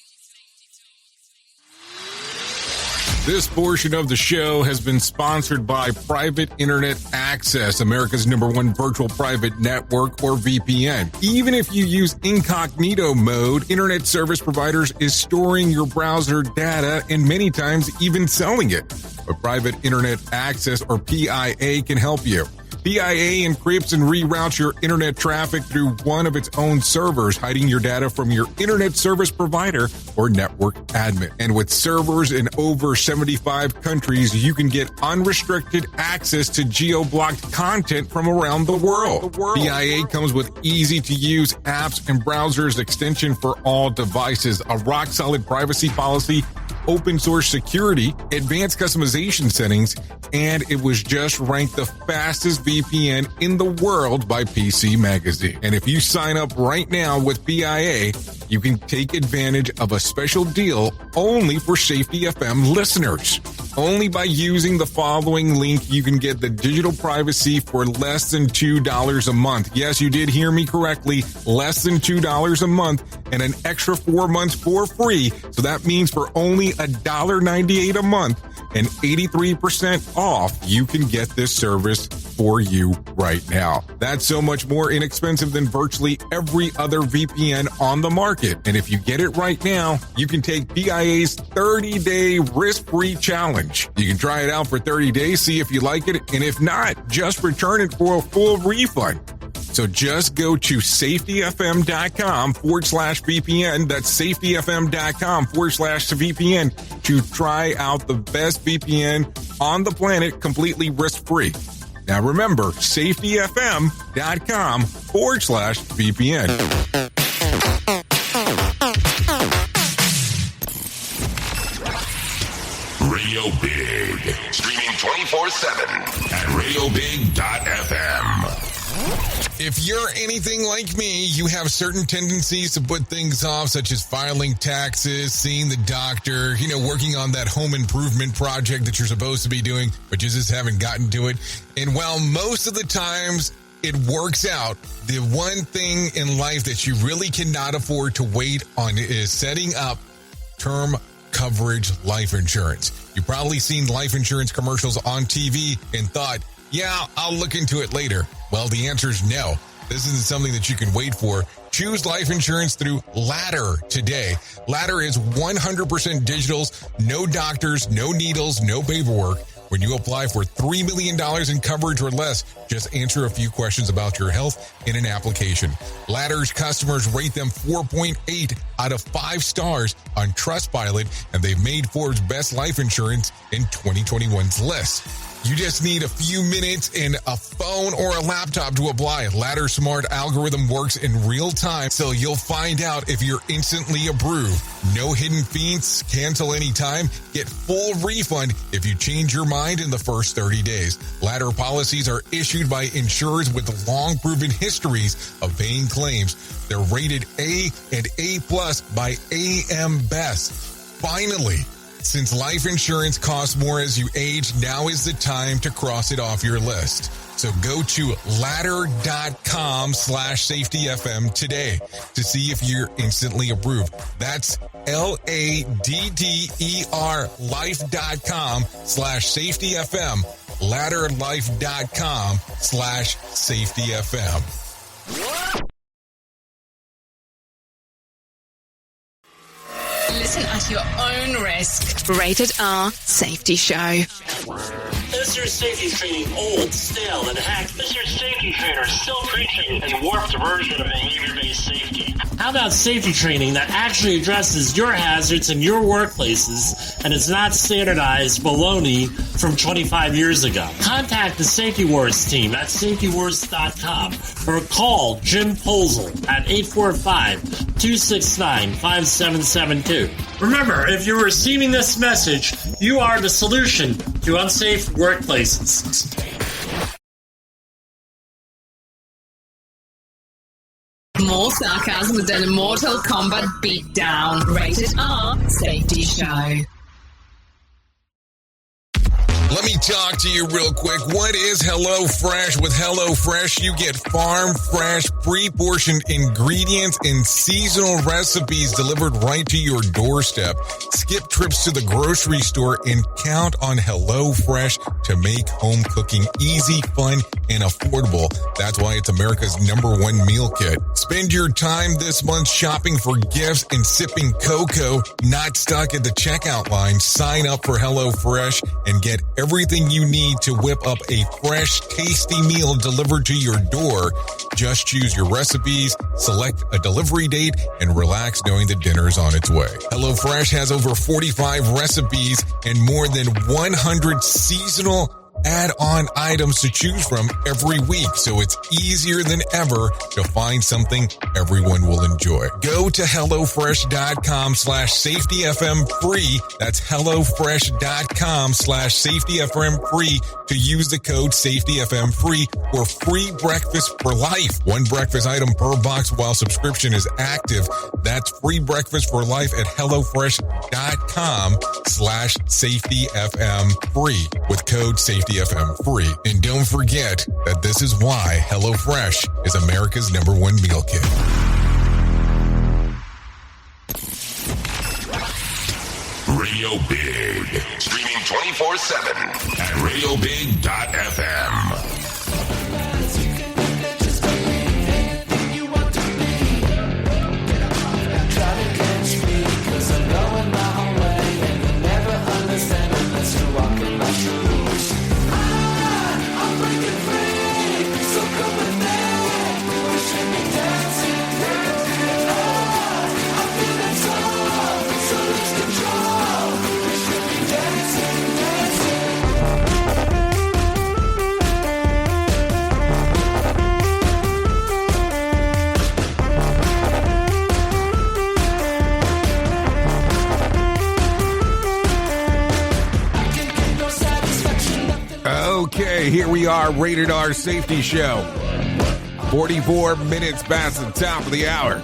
This portion of the show has been sponsored by Private Internet Access, America's #1 virtual private network, or VPN. Even if you use incognito mode, internet service providers is storing your browser data and many times even selling it. But Private Internet Access, or PIA, can help you. PIA encrypts and reroutes your internet traffic through one of its own servers, hiding your data from your internet service provider or network admin. And with servers in over 75 countries, you can get unrestricted access to geo-blocked content from around the world. PIA comes with easy-to-use apps and browsers extension for all devices, a rock-solid privacy policy, open source security, advanced customization settings, and it was just ranked the fastest VPN in the world by PC Magazine. And if you sign up right now with PIA, you can take advantage of a special deal only for Safety FM listeners. Only by using the following link, you can get the digital privacy for less than $2 a month. Yes, you did hear me correctly. Less than $2 a month and an extra 4 months for free. So that means for only $1.98 a month and 83% off, you can get this service for you right now. That's so much more inexpensive than virtually every other VPN on the market. And if you get it right now, you can take PIA's 30-day risk-free challenge. You can try it out for 30 days, see if you like it, and if not, just return it for a full refund. So just go to safetyfm.com/VPN. That's safetyfm.com/VPN to try out the best VPN on the planet completely risk-free. Now remember, safetyfm.com/VPN. Radio Big. Streaming 24/7 at radiobig.fm. If you're anything like me, you have certain tendencies to put things off, such as filing taxes, seeing the doctor, working on that home improvement project that you're supposed to be doing, but you just haven't gotten to it. And while most of the times it works out, the one thing in life that you really cannot afford to wait on is setting up term coverage life insurance. You've probably seen life insurance commercials on TV and thought, yeah, I'll look into it later. Well, the answer is no. This isn't something that you can wait for. Choose life insurance through Ladder today. Ladder is 100% digitals, no doctors, no needles, no paperwork. When you apply for $3 million in coverage or less, just answer a few questions about your health in an application. Ladder's customers rate them 4.8 out of 5 stars on Trustpilot, and they've made Forbes' Best Life Insurance in 2021's list. You just need a few minutes and a phone or a laptop to apply. Ladder's smart algorithm works in real time, so you'll find out if you're instantly approved. No hidden fees, cancel anytime, get full refund if you change your mind in the first 30 days. Ladder policies are issued by insurers with long proven histories of paying claims. They're rated A and A+ by AM Best. Finally, since life insurance costs more as you age, now is the time to cross it off your list. So go to ladder.com/safetyfm today to see if you're instantly approved. That's LADDER life.com/safetyfm. Ladderlife.com/safetyfm. Listen at your own risk. Rated R Safety Show. Is your safety training old, stale, and hacked? Is your safety trainer still preaching a warped version of behavior-based safety? How about safety training that actually addresses your hazards in your workplaces and is not standardized baloney from 25 years ago? Contact the Safety Wars team at safetywars.com or call Jim Posel at 845-269-5772. Remember, if you're receiving this message, you are the solution to unsafe workplaces. More sarcasm than a Mortal Kombat beatdown. Rated R Safety Show. Let me talk to you real quick. What is HelloFresh? With HelloFresh, you get farm fresh, pre-portioned ingredients and seasonal recipes delivered right to your doorstep. Skip trips to the grocery store and count on HelloFresh to make home cooking easy, fun, and affordable. That's why it's America's #1 meal kit. Spend your time this month shopping for gifts and sipping cocoa, not stuck at the checkout line. Sign up for HelloFresh and get everything you need to whip up a fresh, tasty meal delivered to your door. Just choose your recipes, select a delivery date, and relax knowing the dinner's on its way. HelloFresh has over 45 recipes and more than 100 seasonal add-on items to choose from every week, so it's easier than ever to find something everyone will enjoy. Go to HelloFresh.com/SafetyFM free. That's HelloFresh.com/SafetyFM free to use the code SafetyFM free for free breakfast for life. One breakfast item per box while subscription is active. That's free breakfast for life at HelloFresh.com/SafetyFM free with code SafetyFM free. And don't forget that this is why HelloFresh is America's #1 meal kit. Radio Big. Streaming 24/7 at radiobig.fm. Okay, here we are, Rated R Safety Show. 44 minutes past the top of the hour.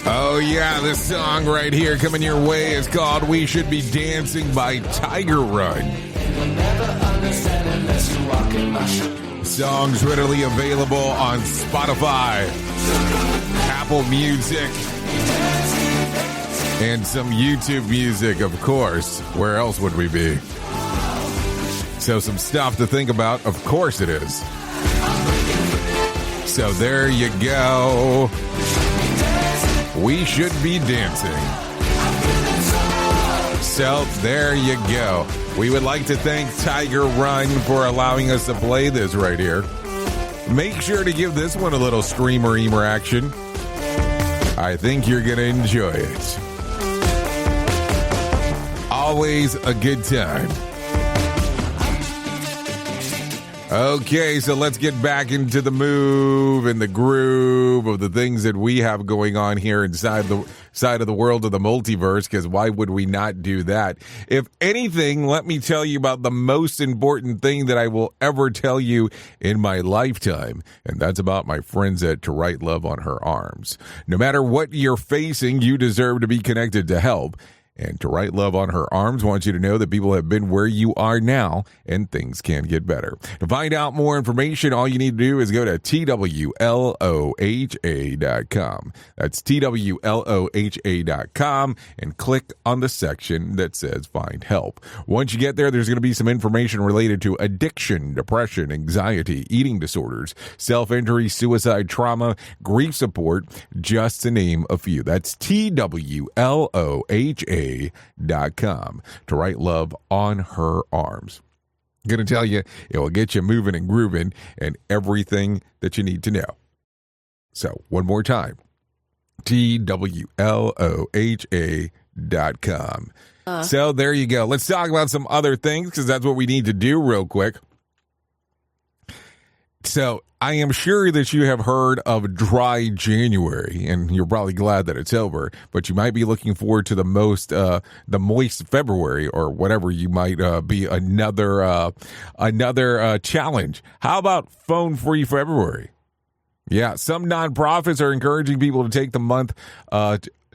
Oh yeah, this song right here coming your way is called We Should Be Dancing by Tiger Run. Songs readily available on Spotify, Apple Music, and some YouTube music, of course. Where else would we be? So some stuff to think about. Of course it is. So there you go. We should be dancing. So there you go. We would like to thank Tiger Run for allowing us to play this right here. Make sure to give this one a little streamer-eamer action. I think you're going to enjoy it. Always a good time. Okay, so let's get back into the move and the groove of the things that we have going on here inside the side of the world of the multiverse, because why would we not do that? If anything, let me tell you about the most important thing that I will ever tell you in my lifetime, and that's about my friends at To Write Love on Her Arms. No matter what you're facing, you deserve to be connected to help. And To Write Love on Her Arms wants you to know that people have been where you are now and things can get better. To find out more information, all you need to do is go to TWLOHA.com. That's TWLOHA.com and click on the section that says Find Help. Once you get there, there's going to be some information related to addiction, depression, anxiety, eating disorders, self-injury, suicide, trauma, grief support, just to name a few. That's TWLOHA.com. To Write Love on Her Arms. I'm going to tell you, it will get you moving and grooving and everything that you need to know. So, one more time, TWLOHA.com. So, there you go. Let's talk about some other things, because that's what we need to do real quick. So, I am sure that you have heard of dry January, and you're probably glad that it's over, but you might be looking forward to the moist February, or whatever you might be another challenge. How about phone-free February? Yeah, some nonprofits are encouraging people to take the month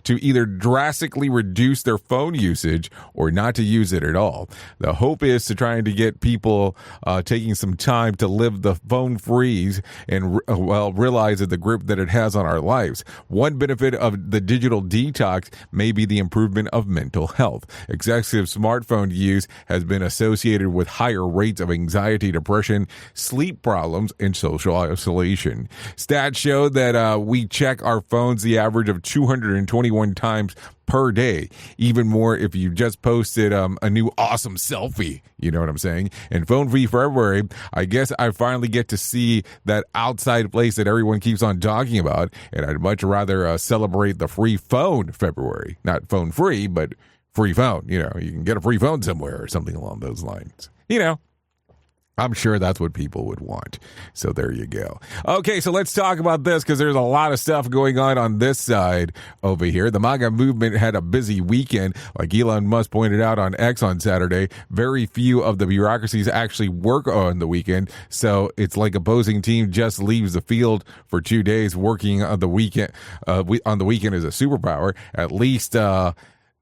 to either drastically reduce their phone usage or not to use it at all. The hope is to trying to get people taking some time to live the phone freeze and realize that the grip that it has on our lives. One benefit of the digital detox may be the improvement of mental health. Excessive smartphone use has been associated with higher rates of anxiety, depression, sleep problems, and social isolation. Stats show that we check our phones the average of 221 times per day, even more if you just posted a new awesome selfie. You know what I'm saying? And Phone Free February, I guess I finally get to see that outside place that everyone keeps on talking about, and I'd much rather celebrate the free phone February. Not phone free, but free phone. You know, you can get a free phone somewhere or something along those lines. I'm sure that's what people would want. So there you go. Okay, so let's talk about this because there's a lot of stuff going on this side over here. The MAGA movement had a busy weekend. Like Elon Musk pointed out on X on Saturday, very few of the bureaucracies actually work on the weekend. So it's like opposing team just leaves the field for 2 days working on the weekend. On the weekend is a superpower. At least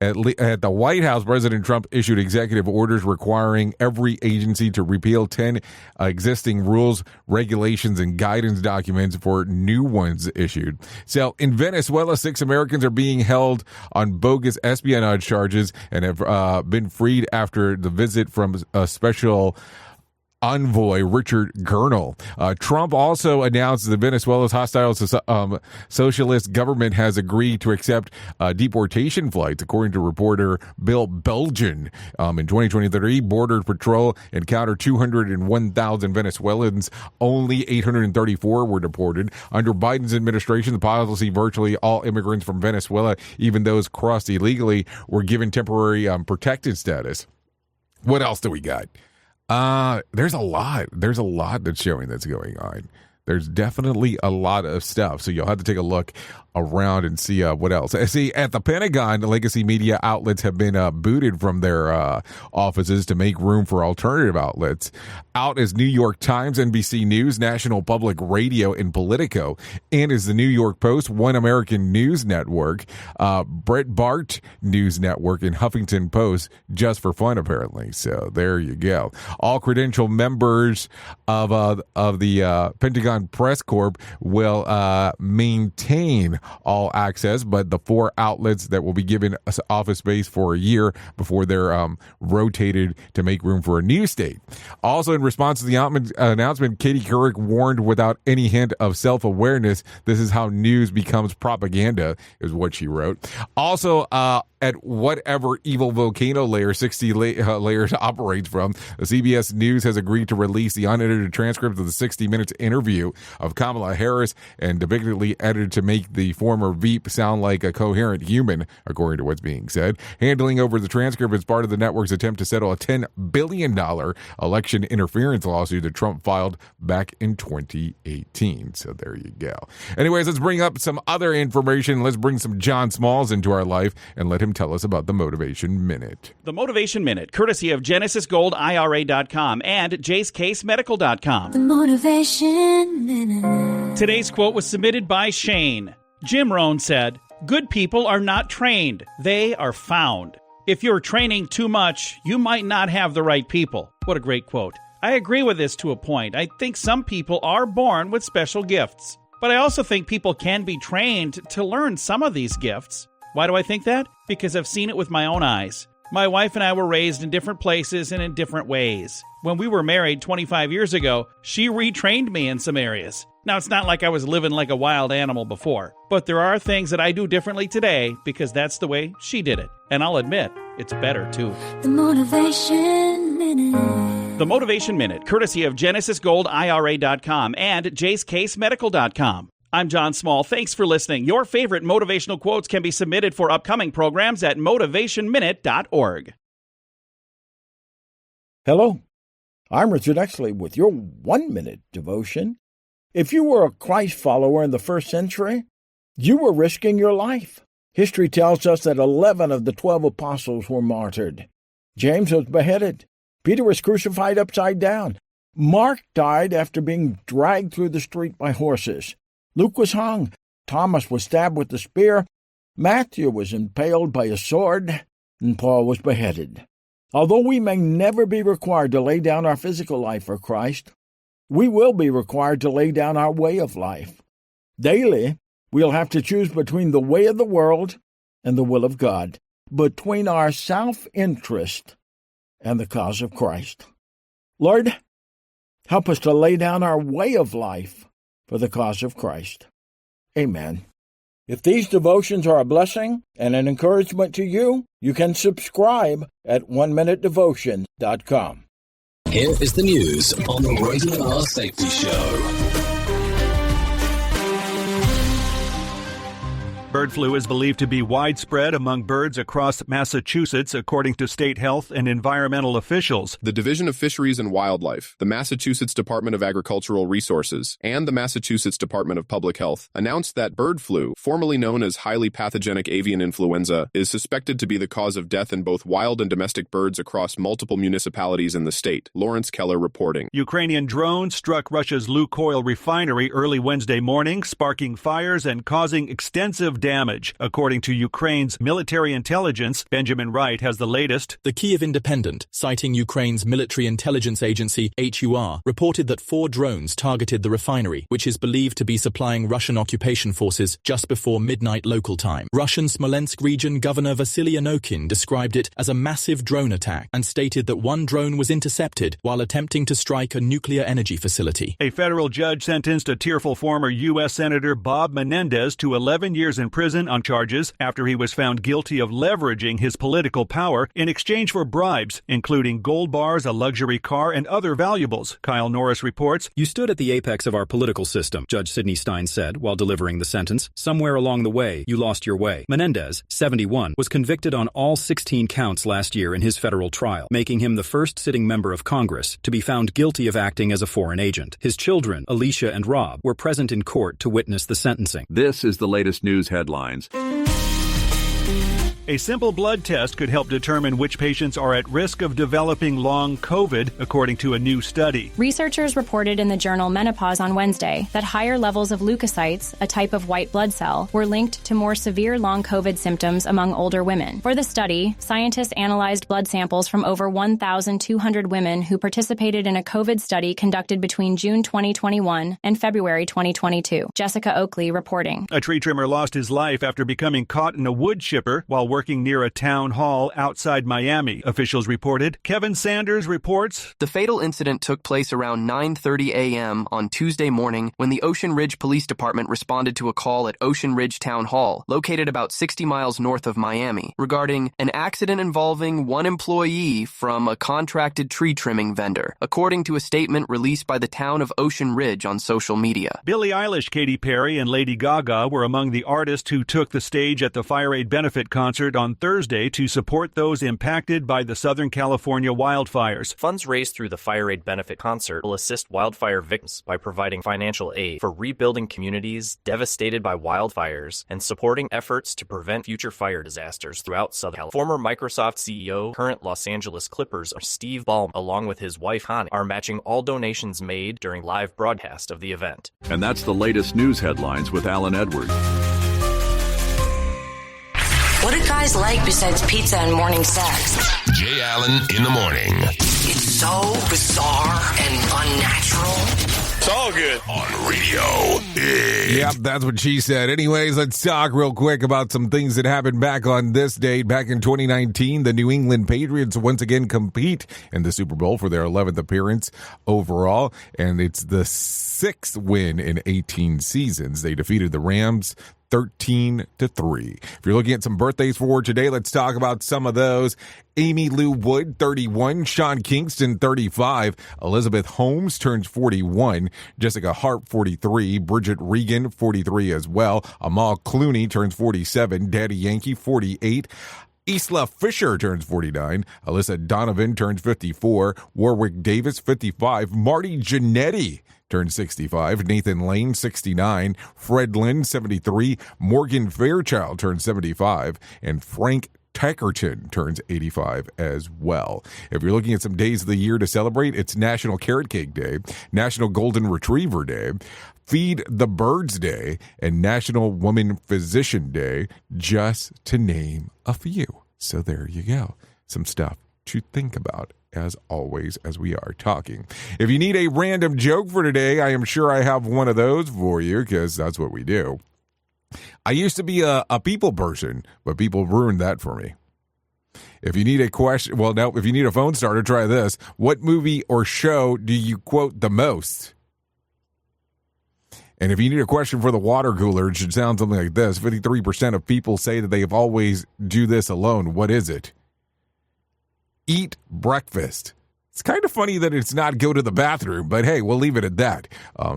at the White House, President Trump issued executive orders requiring every agency to repeal 10 existing rules, regulations, and guidance documents for new ones issued. So in Venezuela, 6 Americans are being held on bogus espionage charges and have been freed after the visit from a special envoy Richard Gernal. Trump also announced that Venezuela's hostile socialist government has agreed to accept deportation flights, according to reporter Bill Belgian. In 2023, Border Patrol encountered 201,000 Venezuelans. Only 834 were deported. Under Biden's administration, the policy virtually all immigrants from Venezuela, even those crossed illegally, were given temporary protected status. What else do we got? There's a lot. There's a lot that's showing that's going on. There's definitely a lot of stuff. So you'll have to take a look around and see what else. See, at the Pentagon, the legacy media outlets have been booted from their offices to make room for alternative outlets. Out is New York Times, NBC News, National Public Radio, and Politico. In is the New York Post, One American News Network, Breitbart News Network, and Huffington Post, just for fun, apparently. So there you go. All credential members of the Pentagon Press Corps will maintain all access, but the 4 outlets that will be given office space for a year before they're rotated to make room for a new state. Also, in response to the announcement, Katie Couric warned without any hint of self-awareness, this is how news becomes propaganda, is what she wrote. Also, at whatever evil volcano layer 60 layers operates from, CBS News has agreed to release the unedited transcript of the 60 Minutes interview of Kamala Harris and depictedly edited to make the former Veep sound like a coherent human, according to what's being said. Handling over the transcript is part of the network's attempt to settle a $10 billion election interference lawsuit that Trump filed back in 2018. So there you go. Anyways, let's bring up some other information. Let's bring some John Smalls into our life and let him tell us about the Motivation Minute. The Motivation Minute, courtesy of GenesisGoldIRA.com and JaceCaseMedical.com. The Motivation Minute. Today's quote was submitted by Shane. Jim Rohn said, "Good people are not trained, they are found. If you're training too much, you might not have the right people." What a great quote. I agree with this to a point. I think some people are born with special gifts. But I also think people can be trained to learn some of these gifts. Why do I think that? Because I've seen it with my own eyes. My wife and I were raised in different places and in different ways. When we were married 25 years ago, she retrained me in some areas. Now, it's not like I was living like a wild animal before, but there are things that I do differently today because that's the way she did it. And I'll admit, it's better too. The Motivation Minute. The Motivation Minute, courtesy of GenesisGoldIRA.com and JaceCaseMedical.com. I'm John Small. Thanks for listening. Your favorite motivational quotes can be submitted for upcoming programs at motivationminute.org. Hello, I'm Richard Exley with your 1-minute devotion. If you were a Christ follower in the first century, you were risking your life. History tells us that 11 of the 12 apostles were martyred. James was beheaded. Peter was crucified upside down. Mark died after being dragged through the street by horses. Luke was hung. Thomas was stabbed with a spear. Matthew was impaled by a sword. And Paul was beheaded. Although we may never be required to lay down our physical life for Christ, we will be required to lay down our way of life. Daily, we'll have to choose between the way of the world and the will of God, between our self-interest and the cause of Christ. Lord, help us to lay down our way of life for the cause of Christ. Amen. If these devotions are a blessing and an encouragement to you, you can subscribe at oneminutedevotion.com. Here is the news on the Radio R Safety Show. Bird flu is believed to be widespread among birds across Massachusetts, according to state health and environmental officials. The Division of Fisheries and Wildlife, the Massachusetts Department of Agricultural Resources, and the Massachusetts Department of Public Health announced that bird flu, formerly known as highly pathogenic avian influenza, is suspected to be the cause of death in both wild and domestic birds across multiple municipalities in the state. Lawrence Keller reporting. Ukrainian drones struck Russia's Lukoil refinery early Wednesday morning, sparking fires and causing extensive damage. According to Ukraine's military intelligence, Benjamin Wright has the latest. The Kyiv Independent, citing Ukraine's military intelligence agency HUR, reported that 4 drones targeted the refinery, which is believed to be supplying Russian occupation forces just before midnight local time. Russian Smolensk region Governor Vasily Anokin described it as a massive drone attack and stated that one drone was intercepted while attempting to strike a nuclear energy facility. A federal judge sentenced a tearful former U.S. Senator Bob Menendez to 11 years in prison on charges after he was found guilty of leveraging his political power in exchange for bribes, including gold bars, a luxury car, and other valuables. Kyle Norris reports. You stood at the apex of our political system, Judge Sidney Stein said while delivering the sentence. Somewhere along the way, you lost your way. Menendez, 71, was convicted on all 16 counts last year in his federal trial, making him the first sitting member of Congress to be found guilty of acting as a foreign agent. His children, Alicia and Rob, were present in court to witness the sentencing. This is the latest news headlines. A simple blood test could help determine which patients are at risk of developing long COVID, according to a new study. Researchers reported in the journal Menopause on Wednesday that higher levels of leukocytes, a type of white blood cell, were linked to more severe long COVID symptoms among older women. For the study, scientists analyzed blood samples from over 1,200 women who participated in a COVID study conducted between June 2021 and February 2022. Jessica Oakley reporting. A tree trimmer lost his life after becoming caught in a wood chipper while working near a town hall outside Miami, officials reported. Kevin Sanders reports. The fatal incident took place around 9:30 a.m. on Tuesday morning when the Ocean Ridge Police Department responded to a call at Ocean Ridge Town Hall, located about 60 miles north of Miami, regarding an accident involving one employee from a contracted tree trimming vendor, according to a statement released by the town of Ocean Ridge on social media. Billie Eilish, Katy Perry, and Lady Gaga were among the artists who took the stage at the Fire Aid benefit concert on Thursday to support those impacted by the Southern California wildfires. Funds raised through the Fire Aid benefit concert will assist wildfire victims by providing financial aid for rebuilding communities devastated by wildfires and supporting efforts to prevent future fire disasters throughout Southern California. Former Microsoft CEO, current Los Angeles Clippers Steve Ballmer, along with his wife Connie, are matching all donations made during live broadcast of the event. And that's the latest news headlines with Alan Edwards. What do guys like besides pizza and morning sex? Jay Allen in the morning. It's so bizarre and unnatural. It's all good on Radio Big. Yep, that's what she said. Anyways, let's talk real quick about some things that happened back on this date. Back in 2019, the New England Patriots once again compete in the Super Bowl for their 11th appearance overall, and it's the 6th win in 18 seasons. They defeated the Rams 13-3. If you're looking at some birthdays for today, let's talk about some of those. Amy Lou Wood, 31. Sean Kingston, 35. Elizabeth Holmes turns 41. Jessica Hart, 43. Bridget Regan, 43 as well. Amal Clooney turns 47. Daddy Yankee, 48. Isla Fisher turns 49. Alyssa Donovan turns 54. Warwick Davis, 55. Marty Jannetty turns 65. Nathan Lane, 69. Fred Lynn, 73. Morgan Fairchild turns 75. And Frank Tackerton turns 85 as well. If you're looking at some days of the year to celebrate, it's National Carrot Cake Day, National Golden Retriever Day, Feed the Birds Day, and National Woman Physician Day, just to name a few. So there you go. Some stuff to think about, as always, as we are talking. If you need a random joke for today, I am sure I have one of those for you, because that's what we do. I used to be a people person, but people ruined that for me. If you need a question, well, now, if you need a phone starter, try this. What movie or show do you quote the most? And if you need a question for the water cooler, it should sound something like this. 53% of people say that they have always do this alone. What is it? Eat breakfast. It's kind of funny that it's not go to the bathroom, but hey, we'll leave it at that.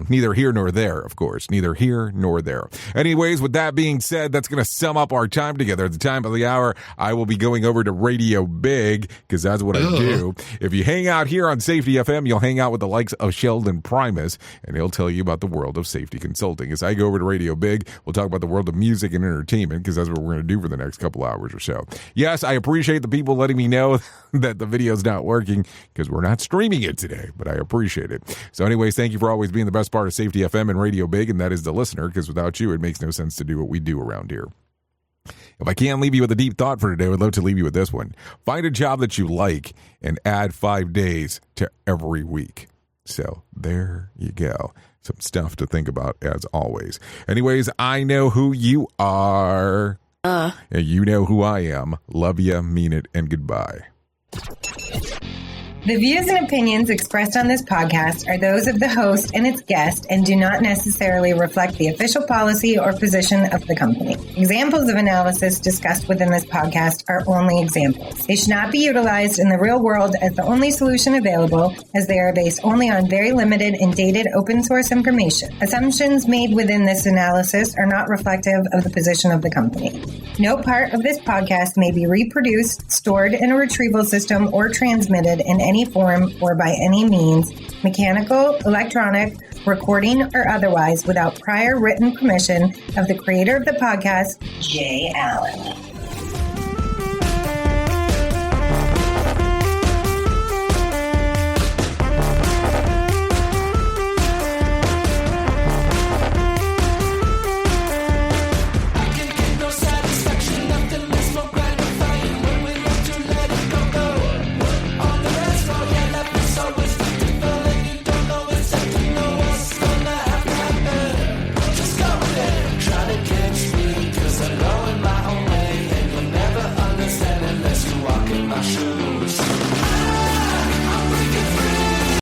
Neither here nor there, of course. Neither here nor there. Anyways, with that being said, that's going to sum up our time together. At the time of the hour, I will be going over to Radio Big, because that's what I do. If you hang out here on Safety FM, you'll hang out with the likes of Sheldon Primus, and he'll tell you about the world of safety consulting. As I go over to Radio Big, we'll talk about the world of music and entertainment, because that's what we're going to do for the next couple hours or so. Yes, I appreciate the people letting me know that the video's not working, because we're not streaming it today, but I appreciate it. So anyways, thank you for always being the best part of Safety FM and Radio Big, and that is the listener, because without you, it makes no sense to do what we do around here. If I can't leave you with a deep thought for today, I would love to leave you with this one. Find a job that you like and add 5 days to every week. So there you go. Some stuff to think about as always. Anyways, I know who you are. And you know who I am. Love ya, mean it, and goodbye. The views and opinions expressed on this podcast are those of the host and its guest and do not necessarily reflect the official policy or position of the company. Examples of analysis discussed within this podcast are only examples. They should not be utilized in the real world as the only solution available, as they are based only on very limited and dated open source information. Assumptions made within this analysis are not reflective of the position of the company. No part of this podcast may be reproduced, stored in a retrieval system, or transmitted in any form or by any means, mechanical, electronic, recording, or otherwise, without prior written permission of the creator of the podcast, Jay Allen.